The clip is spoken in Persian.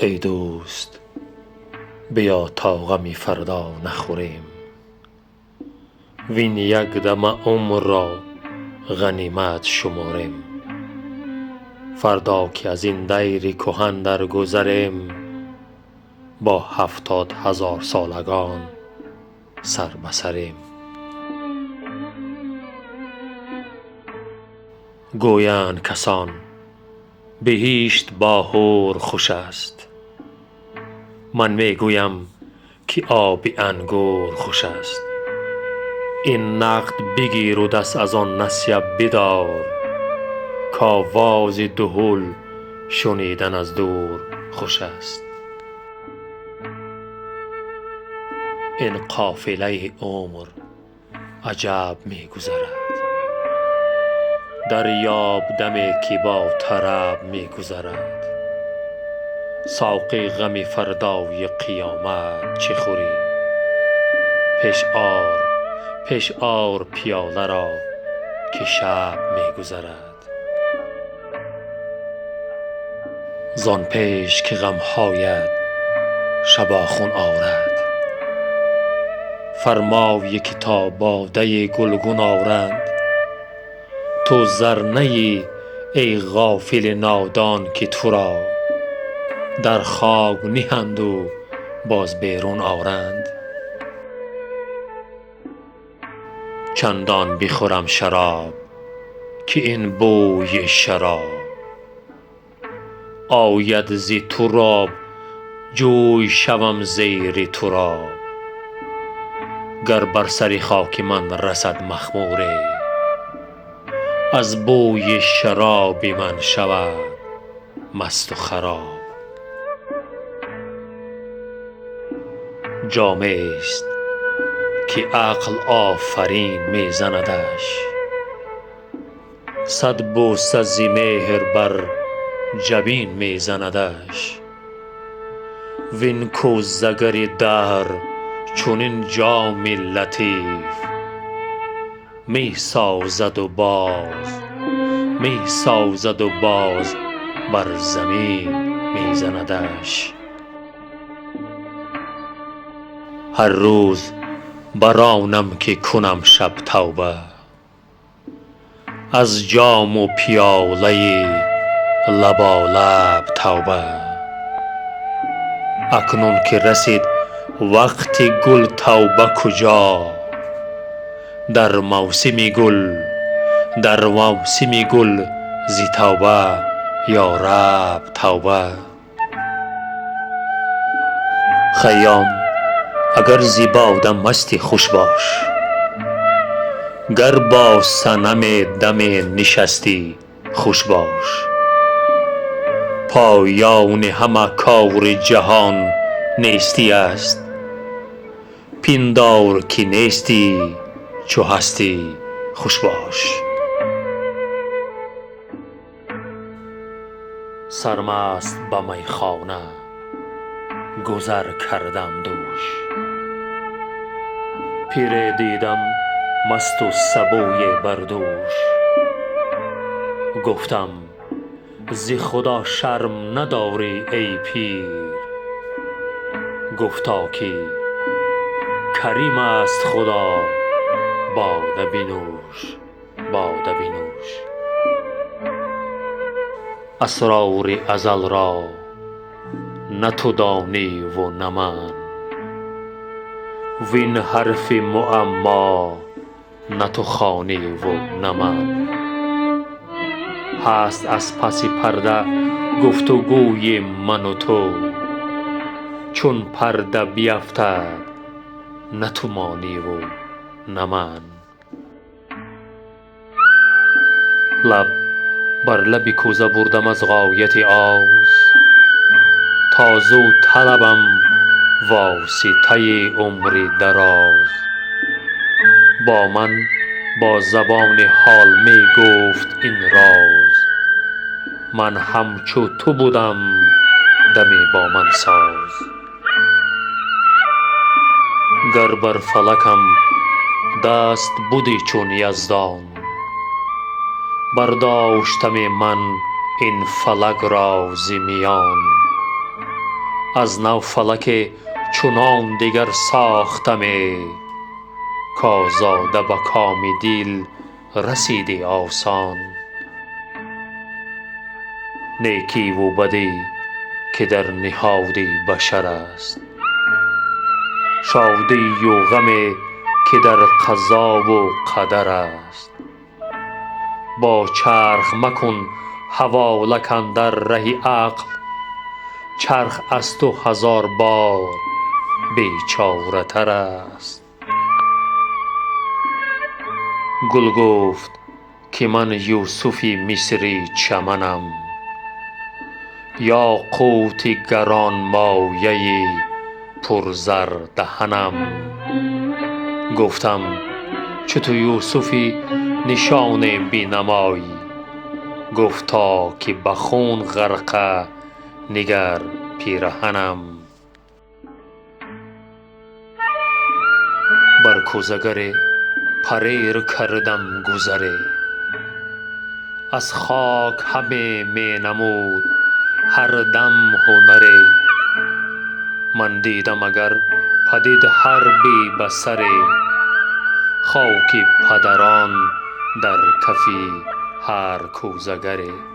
ای دوست بیا تا غم فردا نخوریم، وین یک دم عمر را غنیمت شمریم. فردا که از این دیر کهن درگذریم، با 70,000 سالگان سر به سریم. گویند کسان بهشت با حور خوش است، من می گویم که آب انگور خوش است. این نقد بگیر و دست از آن نسیه بدار، کآواز دهل شنیدن از دور خوش است. این قافله عمر عجب می گذرد، دریاب دمی که با طرب می گذرد. ساقی غم فردای قیامت چه خوری؟ پیش آر پیاله را که شب می گذرد. زان پیش که غمهایت شباخون آرد، فرمای که تا باده گلگون آرند. تو زر نه ای ای غافل نادان که تو را در خاک نهند و باز بیرون آرند. چندان بخورم شراب که این بوی شراب آید ز تراب، جوی شوم زیر تراب. گر بر سر خاک من رسد مخموری، از بوی شراب من شود مست و خراب. جامه است که عقل آفرین می زندش، صد بوسه ز مهر بر جبین می زندش. وین کوزگر دهر چنین جام لطیف، می سازد و باز بر زمین می زندش. هر روز بر آنم که کنم شب توبه، از جام و پیاله لبالب توبه. اکنون که رسید وقت گل توبه کجا؟ در موسم گل ز توبه یا رب توبه. خیام اگر ز باده مستی خوش باش، گر با صنم دم نشستی خوش باش. پایان همه کار جهان نیستی است، پندار که نیستی چو هستی خوش باش. سرمست به میخانه گذر کردم دوش، پیر دیدم مست و سبوی بر دوش. گفتم ز خدا شرم نداری ای پیر؟ گفتا که کریم است خدا، باده بنوش. اسرار ازل را نه تو دانی و نه من، وین حرف معما نه تو خوانی و نه من. هست از پس پرده گفت و گوی من و تو، چون پرده بیفتد نه تو مانی و نه من. لب بر لب کوزه بردم از غایت آز، تا زو طلبم واسطه عمر دراز. با من با زبان حال می گفت این راز، من همچو تو بدم دمی با من ساز. گر بر فلکم دست بودی چون یزدان، برداشتمی من این فلک را ز میان. از نو فلک چنان دگر ساختمی کآزاده به کام دل رسیدی آسان. نیکی و بدی که در نهاد بشر است، شادی و غمی که در قضا و قدر است. با چرخ مکن حوالک اندر ره عقل، چرخ از تو هزار بار بیچاره تر است. گل گفت که من یوسف مصری چمنم، یاقوت گرانمایه پرزر دهنم. گفتم چو تو یوسفی نشان بینمایی، گفتا که به خون غرقه نگر پیرهنم. بر کوزگر پریر کردم گذری، از خاک همه می نمود هر دم هنری. من دیدم اگر پدید حربی به سری، خاک پدران در کف هر کوزگری.